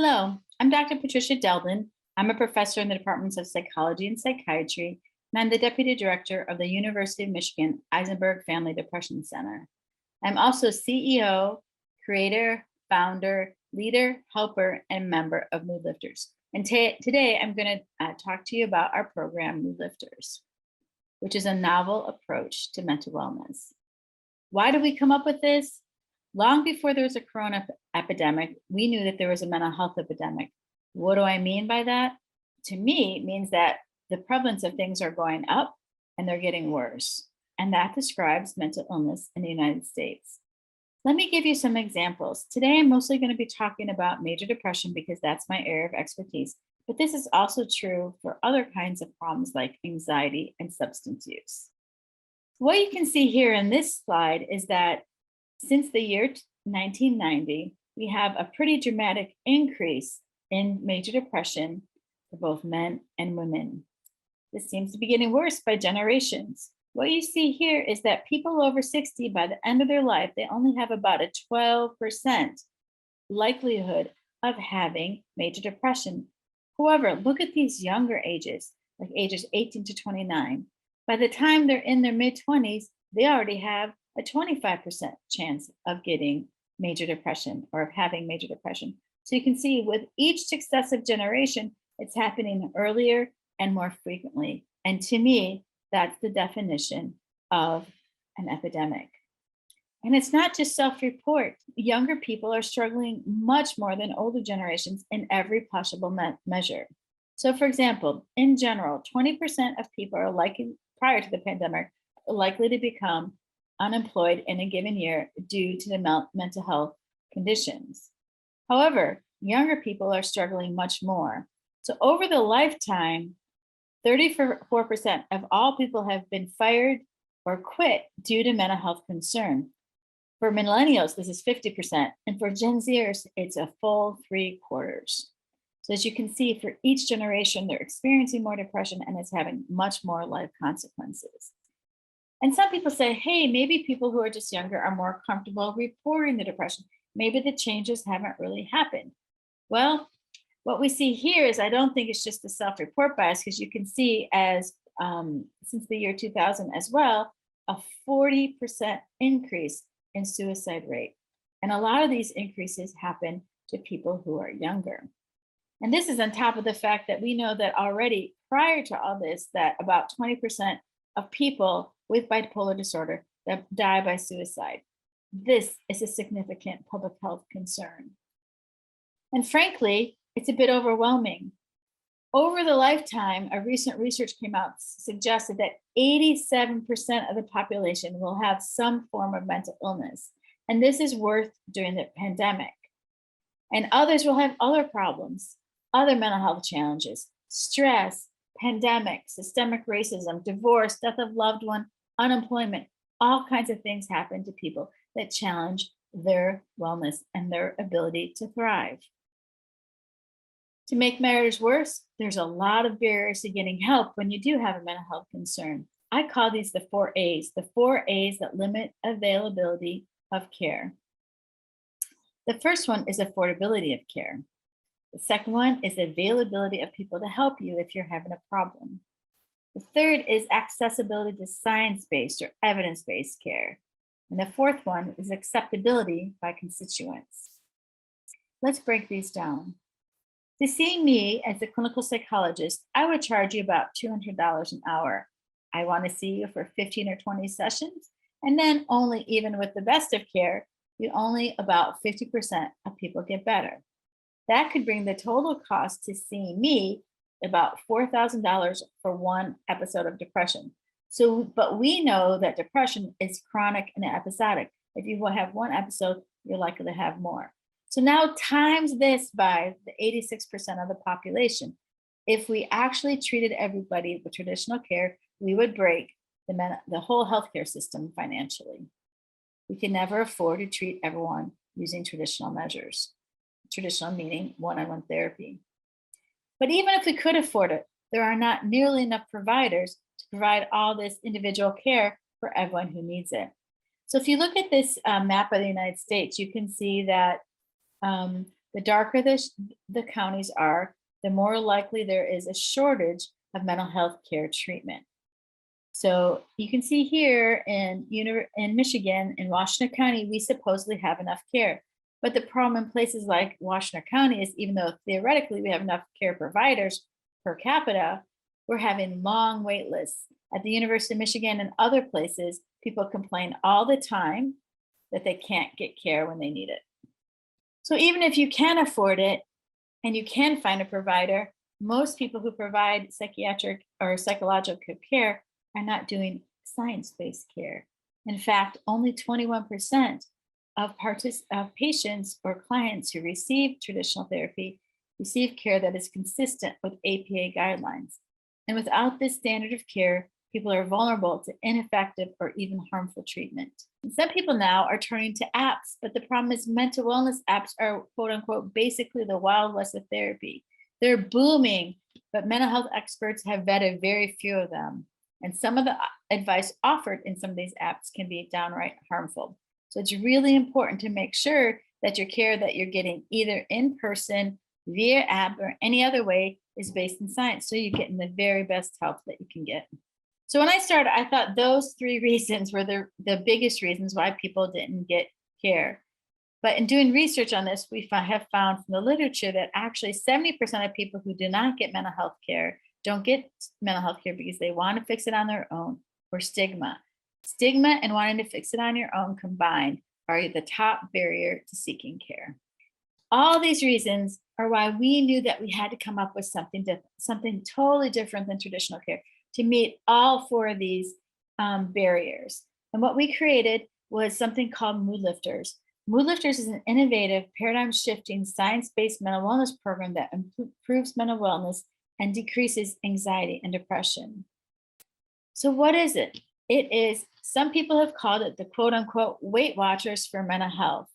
Hello, I'm Dr. Patricia Deldin. I'm a professor in the departments of psychology and psychiatry, and I'm the deputy director of the University of Michigan Eisenberg Family Depression Center. I'm also CEO, creator, founder, leader, helper, and member of Mood Lifters. And today I'm going to talk to you about our program, Mood Lifters, which is a novel approach to mental wellness. Why did we come up with this? Long before there was a corona epidemic, we knew that there was a mental health epidemic. What do I mean by that? To me, it means that the prevalence of things are going up and they're getting worse. And that describes mental illness in the United States. Let me give you some examples. Today, I'm mostly going to be talking about major depression because that's my area of expertise. But this is also true for other kinds of problems like anxiety and substance use. What you can see here in this slide is that since the year 1990, we have a pretty dramatic increase in major depression for both men and women. This seems to be getting worse by generations. What you see here is that people over 60, by the end of their life, they only have about a 12% likelihood of having major depression. However, look at these younger ages, like ages 18 to 29. By the time they're in their mid-20s, they already have a 25% chance of getting major depression or of having major depression. So you can see with each successive generation, it's happening earlier and more frequently. And to me, that's the definition of an epidemic. And it's not just self-report. Younger people are struggling much more than older generations in every possible measure. So for example, in general, 20% of people are likely, prior to the pandemic, likely to become unemployed in a given year due to the mental health conditions. However, younger people are struggling much more. So over the lifetime, 34% of all people have been fired or quit due to mental health concern. For millennials, this is 50%. And for Gen Zers, it's a full 3/4. So as you can see, for each generation, they're experiencing more depression and it's having much more life consequences. And some people say, hey, maybe people who are just younger are more comfortable reporting the depression. Maybe the changes haven't really happened. Well, what we see here is I don't think it's just a self-report bias, because you can see as since the year 2000 as well, a 40% increase in suicide rate. And a lot of these increases happen to people who are younger. And this is on top of the fact that we know that already prior to all this, that about 20% of people with bipolar disorder that die by suicide. This is a significant public health concern. And frankly, it's a bit overwhelming. Over the lifetime, a recent research came out suggested that 87% of the population will have some form of mental illness. And this is worse during the pandemic. And others will have other problems, other mental health challenges, stress, pandemic, systemic racism, divorce, death of loved one, unemployment. All kinds of things happen to people that challenge their wellness and their ability to thrive. To make matters worse, there's a lot of barriers to getting help when you do have a mental health concern. I call these the 4 A's that limit availability of care. The first one is affordability of care. The second one is availability of people to help you if you're having a problem. The third is accessibility to science-based or evidence-based care. And the fourth one is acceptability by constituents. Let's break these down. To see me as a clinical psychologist, I would charge you about $200 an hour. I want to see you for 15 or 20 sessions, and then only, even with the best of care, only about 50% of people get better. That could bring the total cost to seeing me about $4,000 for one episode of depression. But we know that depression is chronic and episodic. If you have one episode, you're likely to have more. So now times this by the 86% of the population. If we actually treated everybody with traditional care, we would break the whole healthcare system financially. We can never afford to treat everyone using traditional measures. Traditional meaning one-on-one therapy. But even if we could afford it, there are not nearly enough providers to provide all this individual care for everyone who needs it. So if you look at this map of the United States, you can see that The darker the counties are, the more likely there is a shortage of mental health care treatment. So you can see here in Michigan, in Washington County, we supposedly have enough care. But the problem in places like Washington County is, even though theoretically we have enough care providers per capita, we're having long wait lists. At the University of Michigan and other places, people complain all the time that they can't get care when they need it. So even if you can afford it and you can find a provider, most people who provide psychiatric or psychological care are not doing science-based care. In fact, only 21% of patients or clients who receive traditional therapy receive care that is consistent with APA guidelines. And without this standard of care, people are vulnerable to ineffective or even harmful treatment. And some people now are turning to apps, but the problem is mental wellness apps are, quote unquote, basically the Wild West of therapy. They're booming, but mental health experts have vetted very few of them. And some of the advice offered in some of these apps can be downright harmful. So it's really important to make sure that your care that you're getting either in person, via app, or any other way is based in science, so you're getting the very best help that you can get. So when I started, I thought those three reasons were the biggest reasons why people didn't get care. But in doing research on this, we have found from the literature that actually 70% of people who do not get mental health care don't get mental health care because they want to fix it on their own, or stigma. Stigma and wanting to fix it on your own combined are the top barrier to seeking care. All these reasons are why we knew that we had to come up with something different, something totally different than traditional care to meet all four of these barriers. And what we created was something called Mood Lifters. Mood Lifters is an innovative, paradigm-shifting, science-based mental wellness program that improves mental wellness and decreases anxiety and depression. So what is it? It is, some people have called it the quote unquote Weight Watchers for mental health.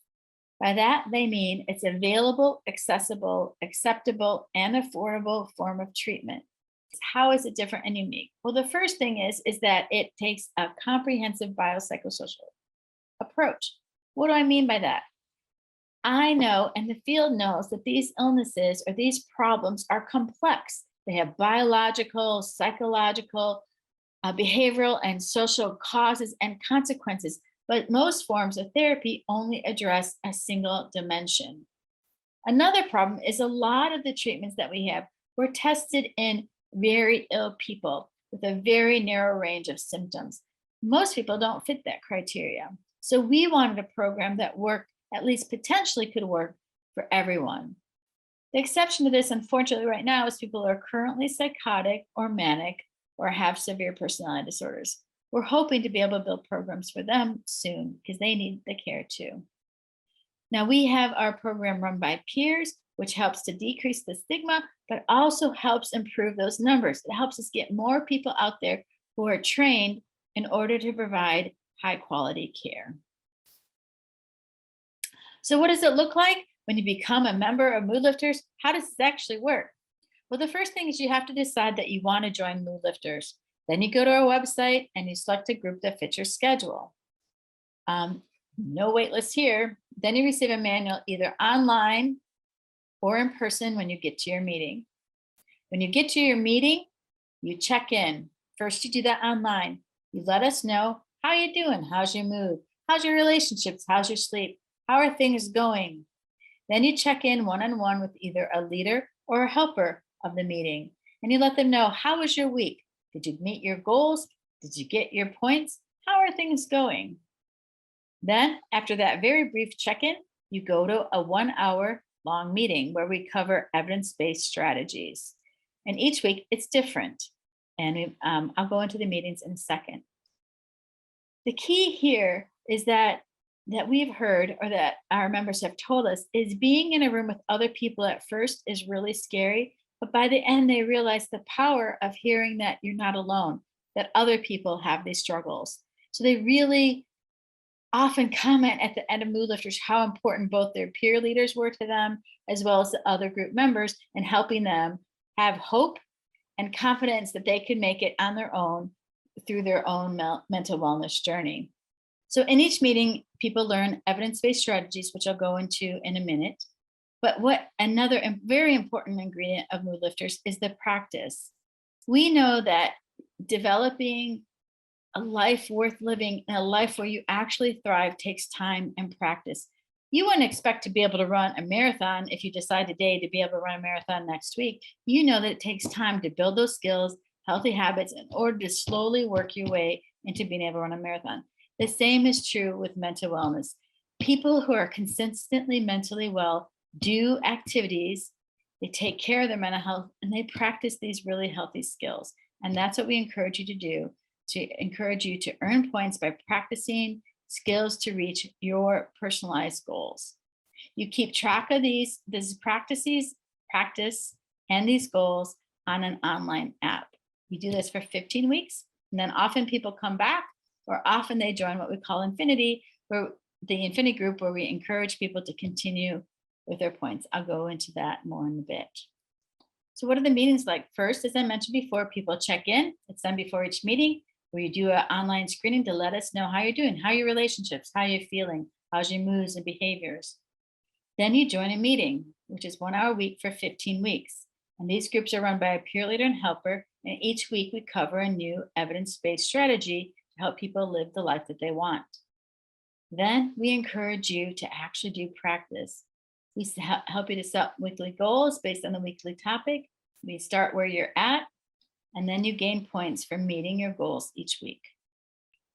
By that, they mean it's available, accessible, acceptable, and affordable form of treatment. How is it different and unique? Well, the first thing is that it takes a comprehensive biopsychosocial approach. What do I mean by that? I know, and the field knows, that these illnesses or these problems are complex. They have biological, psychological, behavioral, and social causes and consequences. But most forms of therapy only address a single dimension. Another problem is a lot of the treatments that we have were tested in very ill people with a very narrow range of symptoms. Most people don't fit that criteria. So we wanted a program that worked, at least potentially could work, for everyone. The exception to this, unfortunately, right now is people who are currently psychotic or manic or have severe personality disorders. We're hoping to be able to build programs for them soon because they need the care too. Now we have our program run by peers, which helps to decrease the stigma, but also helps improve those numbers. It helps us get more people out there who are trained in order to provide high quality care. So what does it look like when you become a member of Mood Lifters? How does this actually work? Well, the first thing is you have to decide that you want to join Mood Lifters. Then you go to our website and you select a group that fits your schedule. No wait list here. Then you receive a manual either online or in person when you get to your meeting. When you get to your meeting, you check in. First, you do that online. You let us know, how you doing? How's your mood? How's your relationships? How's your sleep? How are things going? Then you check in one-on-one with either a leader or a helper of the meeting. And you let them know, how was your week? Did you meet your goals? Did you get your points? How are things going? Then, after that very brief check-in, you go to a 1 hour long meeting where we cover evidence-based strategies. And each week it's different. And I'll go into the meetings in a second. The key here is that we've heard, or that our members have told us, is being in a room with other people at first is really scary. But by the end, they realize the power of hearing that you're not alone, that other people have these struggles. So they really often comment at the end of Mood Lifters how important both their peer leaders were to them, as well as the other group members, in helping them have hope and confidence that they could make it on their own through their own mental wellness journey. So in each meeting, people learn evidence-based strategies, which I'll go into in a minute. But what another very important ingredient of mood lifters is the practice. We know that developing a life worth living and a life where you actually thrive takes time and practice. You wouldn't expect to be able to run a marathon if you decide today to be able to run a marathon next week. You know that it takes time to build those skills, healthy habits in order to slowly work your way into being able to run a marathon. The same is true with mental wellness. People who are consistently mentally well do activities, they take care of their mental health, and they practice these really healthy skills. And that's what we encourage you to do, to encourage you to earn points by practicing skills to reach your personalized goals. You keep track of these practice and these goals on an online app. You do this for 15 weeks, and then often people come back, or often they join what we call Infinity, where the Infinity group, where we encourage people to continue with their points. I'll go into that more in a bit. So what are the meetings like? First, as I mentioned before, people check in. It's done before each meeting, where you do an online screening to let us know how you're doing, how are your relationships, how you're feeling, how's your moods and behaviors. Then you join a meeting, which is 1 hour a week for 15 weeks. And these groups are run by a peer leader and helper. And each week we cover a new evidence-based strategy to help people live the life that they want. Then we encourage you to actually do practice. We help you to set weekly goals based on the weekly topic. We start where you're at, and then you gain points for meeting your goals each week.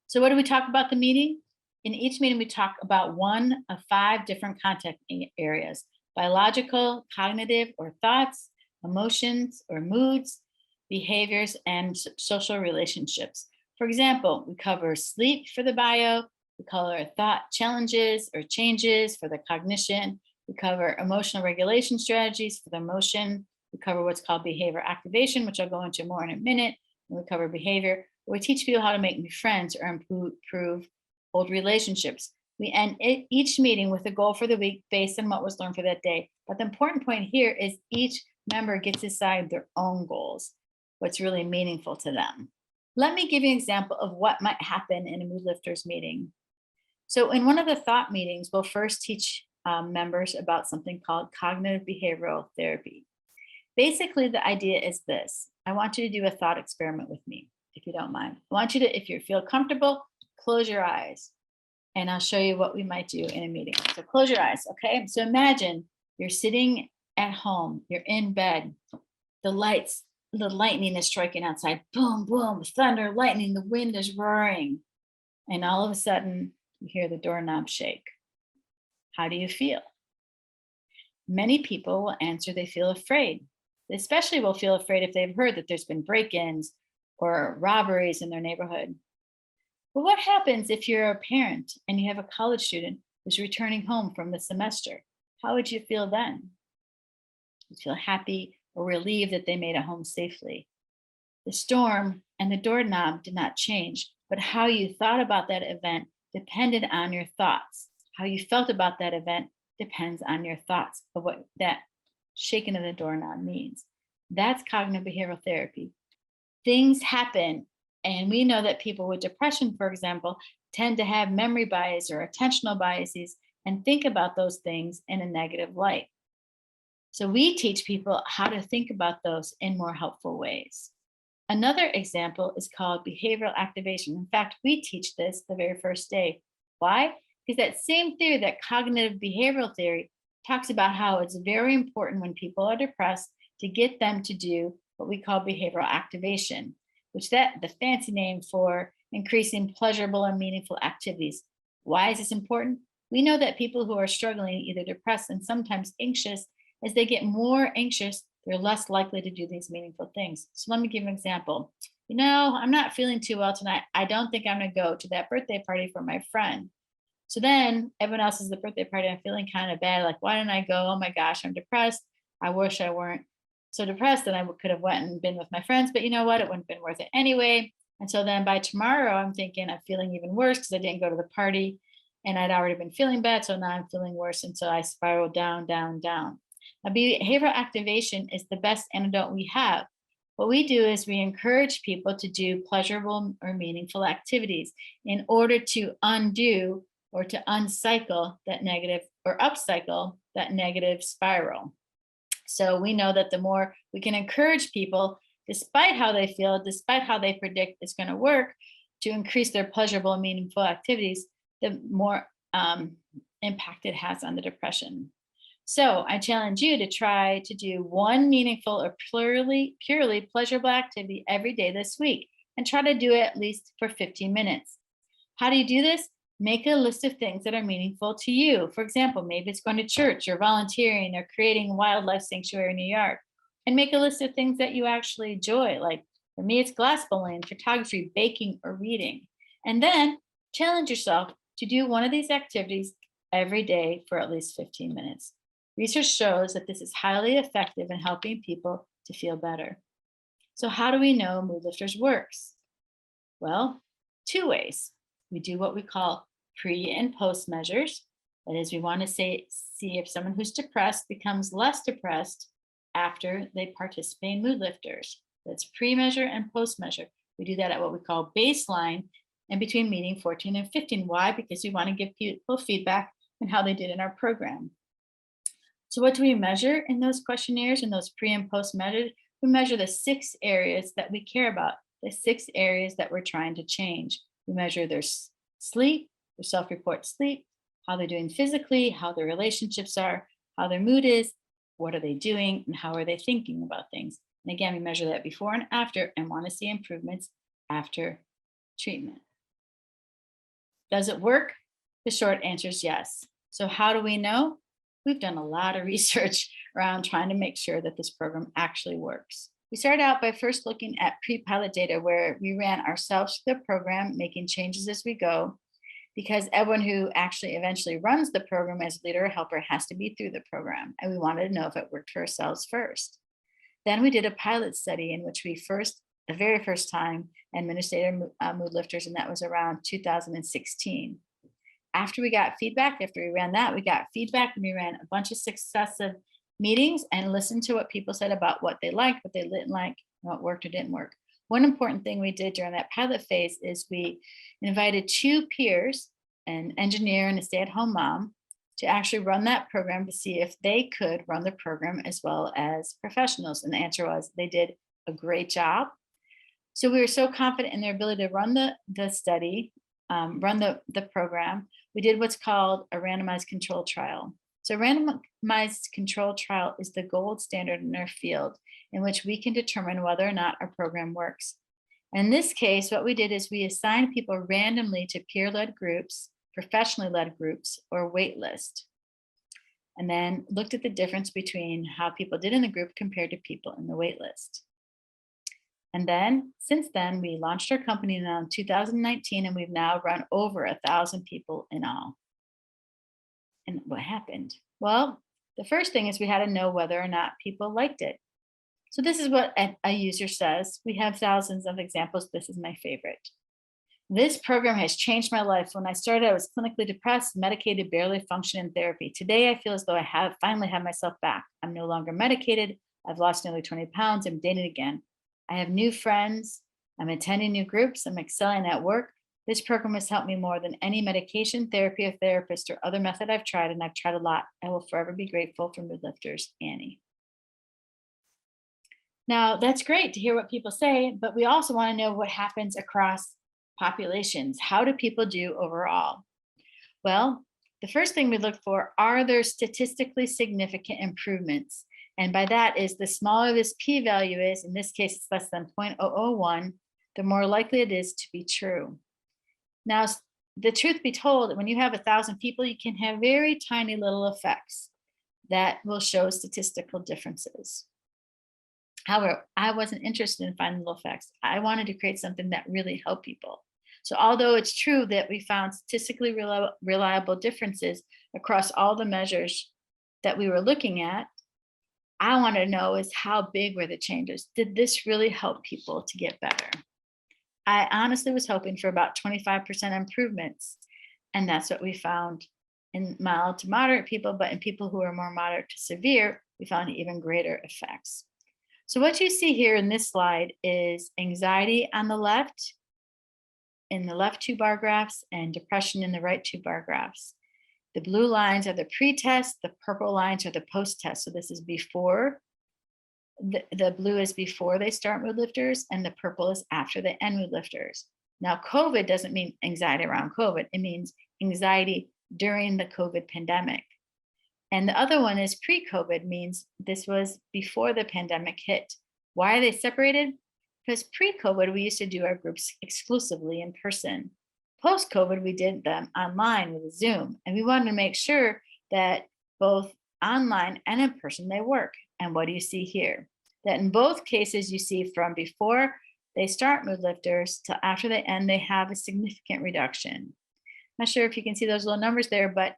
So what do we talk about the meeting? In each meeting, we talk about one of 5 different content areas: biological, cognitive, or thoughts, emotions or moods, behaviors, and social relationships. For example, we cover sleep for the bio, we cover thought challenges or changes for the cognition, we cover emotional regulation strategies for the emotion, we cover what's called behavior activation, which I'll go into more in a minute, and we cover behavior. We teach people how to make new friends or improve old relationships. We end each meeting with a goal for the week based on what was learned for that day. But the important point here is each member gets to decide their own goals, what's really meaningful to them. Let me give you an example of what might happen in a Mood Lifters meeting. So in one of the thought meetings, we'll first teach members about something called cognitive behavioral therapy. Basically, the idea is this. I want you to do a thought experiment with me, if you don't mind. I want you to, if you feel comfortable, close your eyes, and I'll show you what we might do in a meeting. So close your eyes, okay? So imagine you're sitting at home, you're in bed, the lightning is striking outside, boom, boom, thunder, lightning, the wind is roaring, and all of a sudden you hear the doorknob shake. How do you feel? Many people will answer they feel afraid. They especially will feel afraid if they've heard that there's been break-ins or robberies in their neighborhood. But what happens if you're a parent and you have a college student who's returning home from the semester? How would you feel then? You'd feel happy or relieved that they made it home safely. The storm and the doorknob did not change, but how you thought about that event depended on your thoughts. How you felt about that event depends on your thoughts of what that shaking of the doorknob means. That's cognitive behavioral therapy. Things happen, and we know that people with depression, for example, tend to have memory bias or attentional biases and think about those things in a negative light. So we teach people how to think about those in more helpful ways. Another example is called behavioral activation. In fact, we teach this the very first day. Why? Because that same theory, that cognitive behavioral theory, talks about how it's very important when people are depressed to get them to do what we call behavioral activation, which the fancy name for increasing pleasurable and meaningful activities. Why is this important? We know that people who are struggling, either depressed and sometimes anxious, as they get more anxious, they're less likely to do these meaningful things. So let me give an example. You know, I'm not feeling too well tonight. I don't think I'm going to go to that birthday party for my friend. So then everyone else is the birthday party. I'm feeling kind of bad. Like, why didn't I go? Oh my gosh, I'm depressed. I wish I weren't so depressed and I could have went and been with my friends, but you know what? It wouldn't have been worth it anyway. And so then by tomorrow, I'm thinking I'm feeling even worse because I didn't go to the party and I'd already been feeling bad. So now I'm feeling worse. And so I spiral down, down, down. Now, behavioral activation is the best antidote we have. What we do is we encourage people to do pleasurable or meaningful activities in order to undo or to uncycle that negative or upcycle that negative spiral. So we know that the more we can encourage people, despite how they feel, despite how they predict it's going to work, to increase their pleasurable and meaningful activities, the more impact it has on the depression. So I challenge you to try to do one meaningful or purely pleasurable activity every day this week, and try to do it at least for 15 minutes. How do you do this? Make a list of things that are meaningful to you. For example, maybe it's going to church or volunteering or creating a wildlife sanctuary in your yard. And make a list of things that you actually enjoy. Like for me, it's glass blowing, photography, baking, or reading. And then challenge yourself to do one of these activities every day for at least 15 minutes. Research shows that this is highly effective in helping people to feel better. So how do we know Mood Lifters works? Well, two ways. We do what we call pre and post measures. That is, we want to see if someone who's depressed becomes less depressed after they participate in Mood Lifters. That's pre-measure and post-measure. We do that at what we call baseline and between meeting 14 and 15. Why? Because we want to give people feedback on how they did in our program. So what do we measure in those questionnaires and those pre and post measures? We measure the 6 areas that we care about, the 6 areas that we're trying to change. We measure their sleep, their self-report sleep, how they're doing physically, how their relationships are, how their mood is, what are they doing, and how are they thinking about things. And again, we measure that before and after and want to see improvements after treatment. Does it work? The short answer is yes. So how do we know? We've done a lot of research around trying to make sure that this program actually works. We started out by first looking at pre-pilot data where we ran ourselves through the program, making changes as we go, because everyone who actually eventually runs the program as leader or helper has to be through the program. And we wanted to know if it worked for ourselves first. Then we did a pilot study in which we the very first time administered Mood Lifters, and that was around 2016. After we got feedback, after we ran that, we got feedback and we ran a bunch of successive meetings and listened to what people said about what they liked, what they didn't like, what worked or didn't work. One important thing we did during that pilot phase is we invited 2 peers, an engineer and a stay-at-home mom, to actually run that program to see if they could run the program as well as professionals. And the answer was they did a great job. So we were so confident in their ability to run the study, run the program. We did what's called a randomized control trial. So randomized control trial is the gold standard in our field in which we can determine whether or not our program works. In this case, what we did is we assigned people randomly to peer-led groups, professionally led groups, or wait list, and then looked at the difference between how people did in the group compared to people in the wait list. And then, since then, we launched our company in 2019, and we've now run over 1,000 people in all. And what happened? Well, the first thing is we had to know whether or not people liked it. So this is what a user says. We have thousands of examples. This is my favorite. This program has changed my life. When I started, I was clinically depressed, medicated, barely functioning in therapy. Today, I feel as though I finally have myself back. I'm no longer medicated. I've lost nearly 20 pounds. I'm dating again. I have new friends. I'm attending new groups. I'm excelling at work. This program has helped me more than any medication, therapy, or therapist, or other method I've tried, and I've tried a lot. I will forever be grateful for Mood Lifters, Annie. Now, that's great to hear what people say, but we also want to know what happens across populations. How do people do overall? Well, the first thing we look for, are there statistically significant improvements? And by that is the smaller this p-value is, in this case, it's less than 0.001, the more likely it is to be true. Now, the truth be told, when you have 1,000 people, you can have very tiny little effects that will show statistical differences. However, I wasn't interested in finding little effects. I wanted to create something that really helped people. So although it's true that we found statistically reliable differences across all the measures that we were looking at, I wanted to know is how big were the changes? Did this really help people to get better? I honestly was hoping for about 25% improvements. And that's what we found in mild to moderate people, but in people who are more moderate to severe, we found even greater effects. So what you see here in this slide is anxiety on the left, in the left 2 bar graphs, and depression in the right 2 bar graphs. The blue lines are the pre-test, the purple lines are the post-test. So this is before, the blue is before they start mood lifters, and the purple is after they end mood lifters. Now, COVID doesn't mean anxiety around COVID. It means anxiety during the COVID pandemic. And the other one is pre-COVID, means this was before the pandemic hit. Why are they separated? Because pre-COVID, we used to do our groups exclusively in person. Post-COVID, we did them online with Zoom. And we wanted to make sure that both online and in person, they work. And what do you see here? That in both cases, you see from before they start mood lifters till after they end, they have a significant reduction. Not sure if you can see those little numbers there, but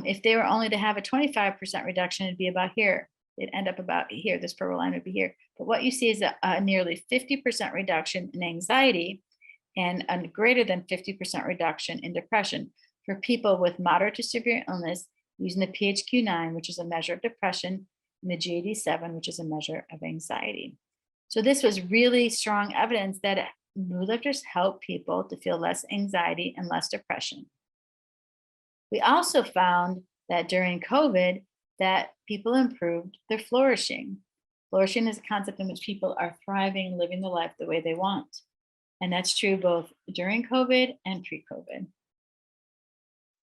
if they were only to have a 25% reduction, it'd be about here. It'd end up about here. This purple line would be here. But what you see is a nearly 50% reduction in anxiety and a greater than 50% reduction in depression for people with moderate to severe illness using the PHQ-9, which is a measure of depression, and the GAD-7, which is a measure of anxiety. So this was really strong evidence that mood lifters help people to feel less anxiety and less depression. We also found that during COVID, that people improved their flourishing. Flourishing is a concept in which people are thriving, living the life the way they want. And that's true both during COVID and pre-COVID.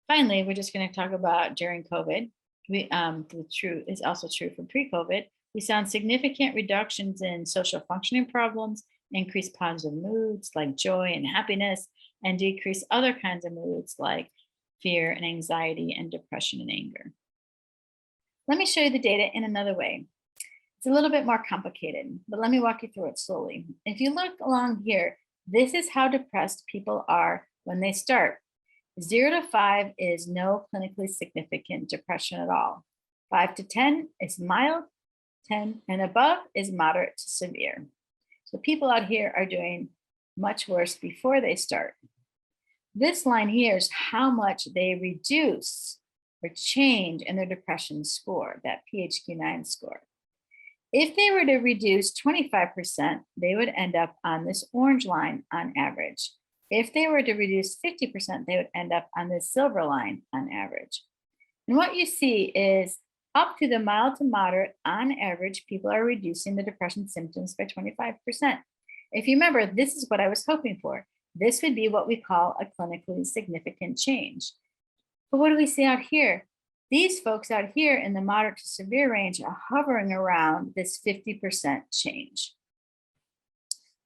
Finally, we're just going to talk about during COVID. The true is also true for pre-COVID. We found significant reductions in social functioning problems, increased positive moods like joy and happiness, and decreased other kinds of moods like fear and anxiety and depression and anger. Let me show you the data in another way. It's a little bit more complicated, but let me walk you through it slowly. If you look along here, this is how depressed people are when they start. 0 to 5 is no clinically significant depression at all. 5 to 10 is mild, 10 and above is moderate to severe. So people out here are doing much worse before they start. This line here is how much they reduce or change in their depression score, that PHQ-9 score. If they were to reduce 25%, they would end up on this orange line on average. If they were to reduce 50%, they would end up on this silver line on average. And what you see is up to the mild to moderate, on average, people are reducing the depression symptoms by 25%. If you remember, this is what I was hoping for. This would be what we call a clinically significant change. But what do we see out here? These folks out here in the moderate to severe range are hovering around this 50% change,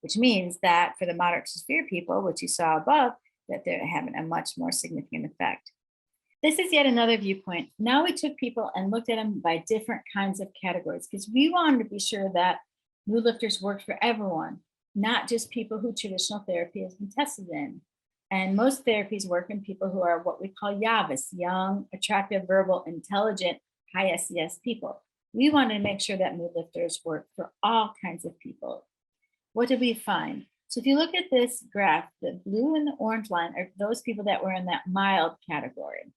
which means that for the moderate to severe people, which you saw above, that they're having a much more significant effect. This is yet another viewpoint. Now we took people and looked at them by different kinds of categories because we wanted to be sure that mood lifters worked for everyone, not just people who traditional therapy has been tested in. And most therapies work in people who are what we call YAVIS, young, attractive, verbal, intelligent, high SES people. We wanted to make sure that mood lifters work for all kinds of people. What did we find? So if you look at this graph, the blue and the orange line are those people that were in that mild category.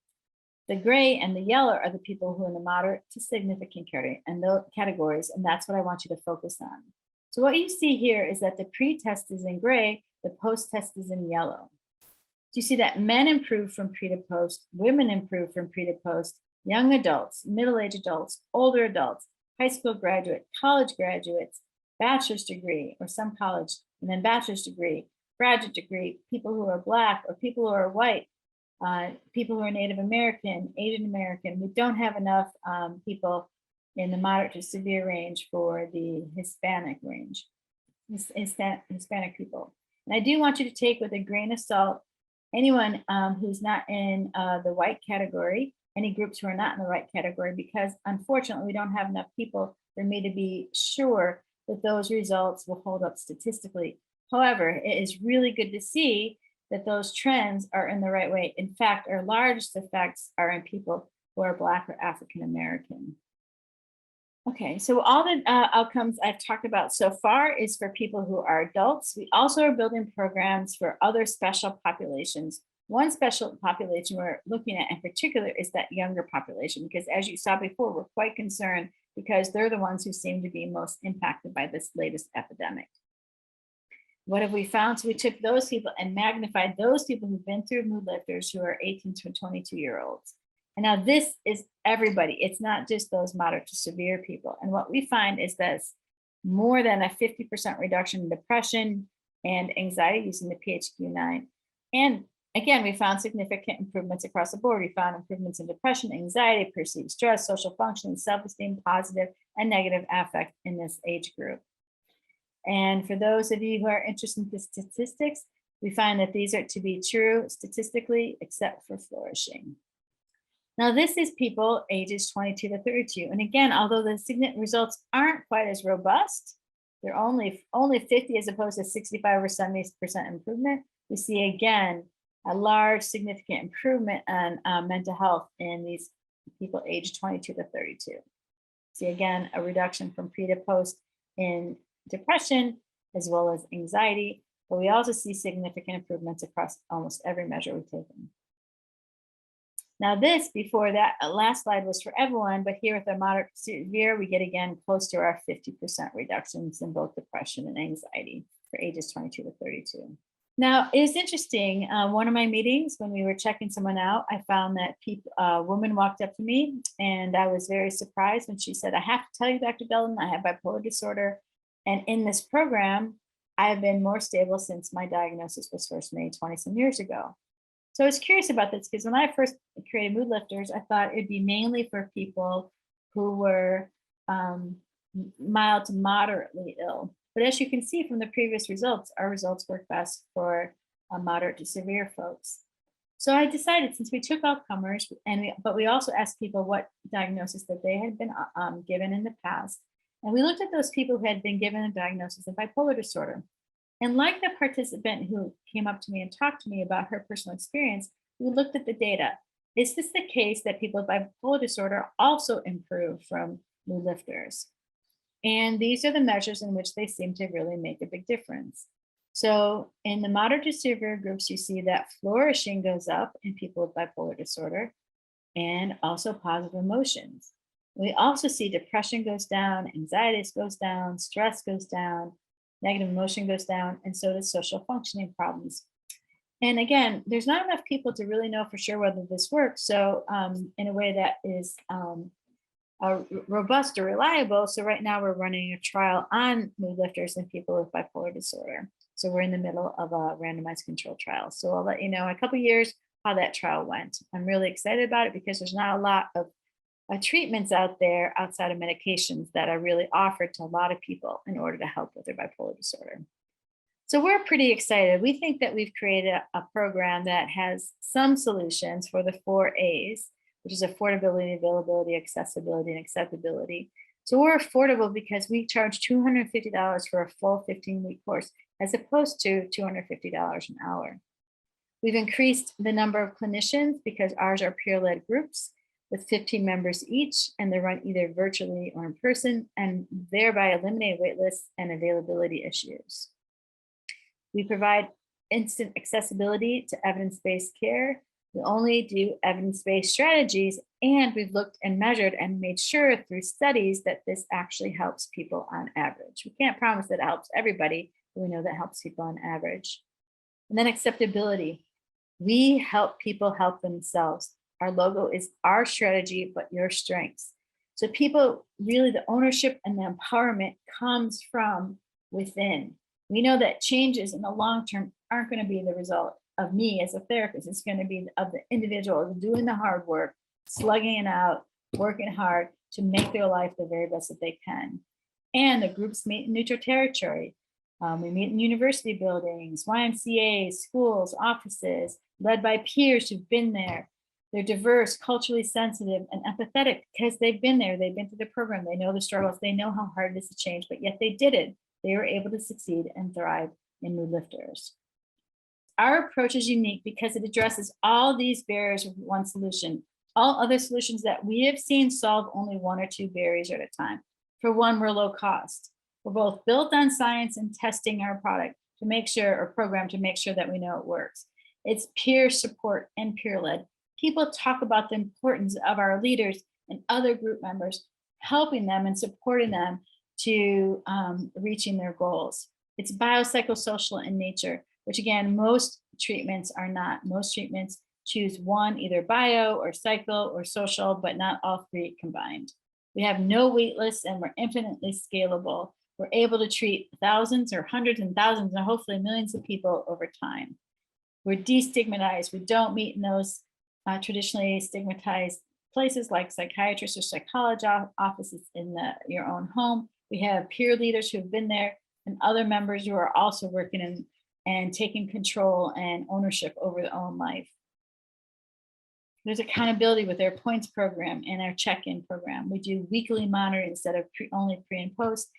The gray and the yellow are the people who are in the moderate to significant categories, and that's what I want you to focus on. So what you see here is that the pre-test is in gray, the post-test is in yellow. So you see that men improve from pre to post, women improve from pre to post, young adults, middle-aged adults, older adults, high school graduate, college graduates, bachelor's degree or some college, and then bachelor's degree, graduate degree, people who are Black or people who are white, people who are Native American, Asian American. We don't have enough people in the moderate to severe range for the Hispanic range, Hispanic people. And I do want you to take with a grain of salt anyone who's not in the white category, any groups who are not in the right category, because unfortunately we don't have enough people for me to be sure that those results will hold up statistically. However, it is really good to see that those trends are in the right way. In fact, our largest effects are in people who are Black or African American. Okay, so all the outcomes I've talked about so far is for people who are adults. We also are building programs for other special populations. One special population we're looking at in particular is that younger population, because as you saw before, we're quite concerned because they're the ones who seem to be most impacted by this latest epidemic. What have we found? So we took those people and magnified those people who've been through mood lifters who are 18 to 22-year-olds. And now this is everybody. It's not just those moderate to severe people. And what we find is that more than a 50% reduction in depression and anxiety using the PHQ-9. And again, we found significant improvements across the board. We found improvements in depression, anxiety, perceived stress, social functioning, self-esteem, positive and negative affect in this age group. And for those of you who are interested in the statistics, we find that these are to be true statistically, except for flourishing. Now, this is people ages 22 to 32. And again, although the significant results aren't quite as robust, they're only 50 as opposed to 65 or 70% improvement. We see again a large significant improvement on mental health in these people aged 22 to 32. See again a reduction from pre to post in depression as well as anxiety, but we also see significant improvements across almost every measure we've taken. Now this, before that, last slide was for everyone, but here with the moderate to severe, we get again close to our 50% reductions in both depression and anxiety for ages 22 to 32. Now, it's interesting, one of my meetings, when we were checking someone out, I found that a woman walked up to me and I was very surprised when she said, I have to tell you, Dr. Deldin, I have bipolar disorder. And in this program, I have been more stable since my diagnosis was first made 20 some years ago. So I was curious about this because when I first created Mood Lifters, I thought it'd be mainly for people who were mild to moderately ill. But as you can see from the previous results, our results work best for moderate to severe folks. So I decided, since we took all comers, but we also asked people what diagnosis that they had been given in the past. And we looked at those people who had been given a diagnosis of bipolar disorder. And like the participant who came up to me and talked to me about her personal experience, we looked at the data. Is this the case that people with bipolar disorder also improve from Mood Lifters? And these are the measures in which they seem to really make a big difference. So in the moderate to severe groups, you see that flourishing goes up in people with bipolar disorder and also positive emotions. We also see depression goes down, anxiety goes down, stress goes down, negative emotion goes down, and so does social functioning problems. And again, there's not enough people to really know for sure whether this works. So in a way that is robust or reliable. So right now we're running a trial on Mood Lifters in people with bipolar disorder. So we're in the middle of a randomized control trial. So I'll let you know in a couple of years how that trial went. I'm really excited about it because there's not a lot of treatments out there outside of medications that are really offered to a lot of people in order to help with their bipolar disorder. So we're pretty excited. We think that we've created a program that has some solutions for the 4 A's, which is affordability, availability, accessibility, and acceptability. So we're affordable because we charge $250 for a full 15-week course, as opposed to $250 an hour. We've increased the number of clinicians because ours are peer-led groups with 15 members each, and they're run either virtually or in person, and thereby eliminate wait lists and availability issues. We provide instant accessibility to evidence-based care. We only do evidence-based strategies, and we've looked and measured and made sure through studies that this actually helps people on average. We can't promise that it helps everybody, but we know that helps people on average. And then acceptability. We help people help themselves. Our logo is our strategy, but your strengths. So people, really the ownership and the empowerment comes from within. We know that changes in the long term aren't going to be the result of me as a therapist. It's going to be of the individual doing the hard work, slugging it out, working hard to make their life the very best that they can. And the groups meet in neutral territory. We meet in university buildings, YMCAs, schools, offices, led by peers who've been there. They're diverse, culturally sensitive, and empathetic because they've been there. They've been through the program. They know the struggles. They know how hard it is to change, but yet they did it. They were able to succeed and thrive in Mood Lifters. Our approach is unique because it addresses all these barriers with one solution. All other solutions that we have seen solve only 1 or 2 barriers at a time. For one, we're low cost. We're both built on science and testing our product to make sure, or program to make sure that we know it works. It's peer support and peer-led. People talk about the importance of our leaders and other group members, helping them and supporting them to reaching their goals. It's biopsychosocial in nature, which again, most treatments are not. Most treatments Choose one, either bio or psycho or social, but not all three combined. We have no wait lists and we're infinitely scalable. We're able to treat thousands or hundreds and thousands and hopefully millions of people over time. We're destigmatized. We don't meet in those traditionally stigmatized places like psychiatrists or psychologist offices in your own home. We have peer leaders who have been there and other members who are also working in and taking control and ownership over their own life. There's accountability with our points program and our check-in program. We do weekly monitoring instead of only pre and post,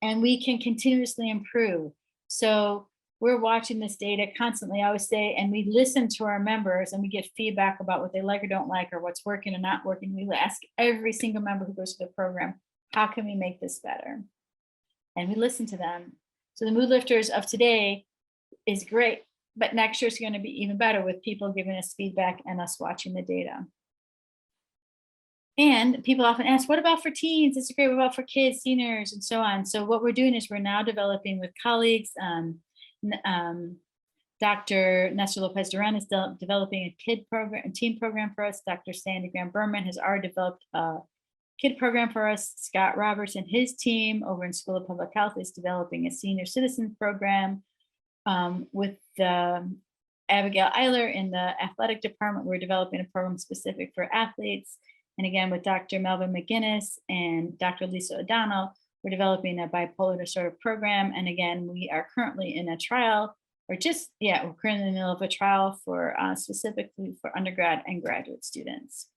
and we can continuously improve. So we're watching this data constantly, I always say, and we listen to our members and we get feedback about what they like or don't like or what's working or not working. We ask every single member who goes to the program, how can we make this better? And we listen to them. So the mood lifters of today is great, but next year is going to be even better with people giving us feedback and us watching the data. And people often ask, what about for teens? It's great. What about for kids, seniors, and so on? So what we're doing is we're now developing with colleagues. Dr. Nestor Lopez Duran is developing a teen program for us. Dr. Sandy Graham Berman has already developed a kid program for us. Scott Roberts and his team over in School of Public Health is developing a senior citizen program. With Abigail Eiler in the athletic department, we're developing a program specific for athletes. And again, with Dr. Melvin McGinnis and Dr. Lisa O'Donnell, we're developing a bipolar disorder program. And again, we are currently in a trial, we're currently in the middle of a trial for specifically for undergrad and graduate students.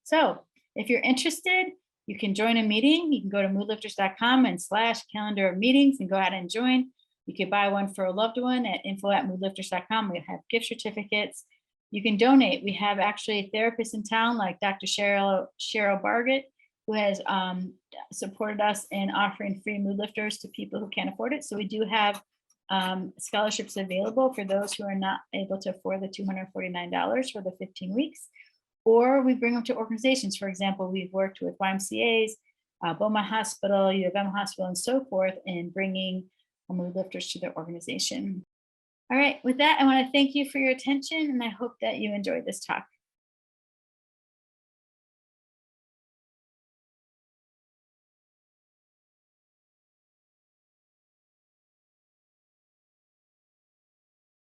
So if you're interested, you can join a meeting. You can go to moodlifters.com and /calendar of meetings and go ahead and join. You could buy one for a loved one at info@moodlifters.com. We have gift certificates. You can donate. We have actually a therapist in town like Dr. Cheryl Bargett, who has supported us in offering free mood lifters to people who can't afford it. So we do have scholarships available for those who are not able to afford the $249 for the 15 weeks. Or we bring them to organizations. For example, we've worked with YMCA's, Beaumont Hospital, U of M Hospital, and so forth in bringing mood lifters to their organization. All right, with that, I want to thank you for your attention, and I hope that you enjoyed this talk.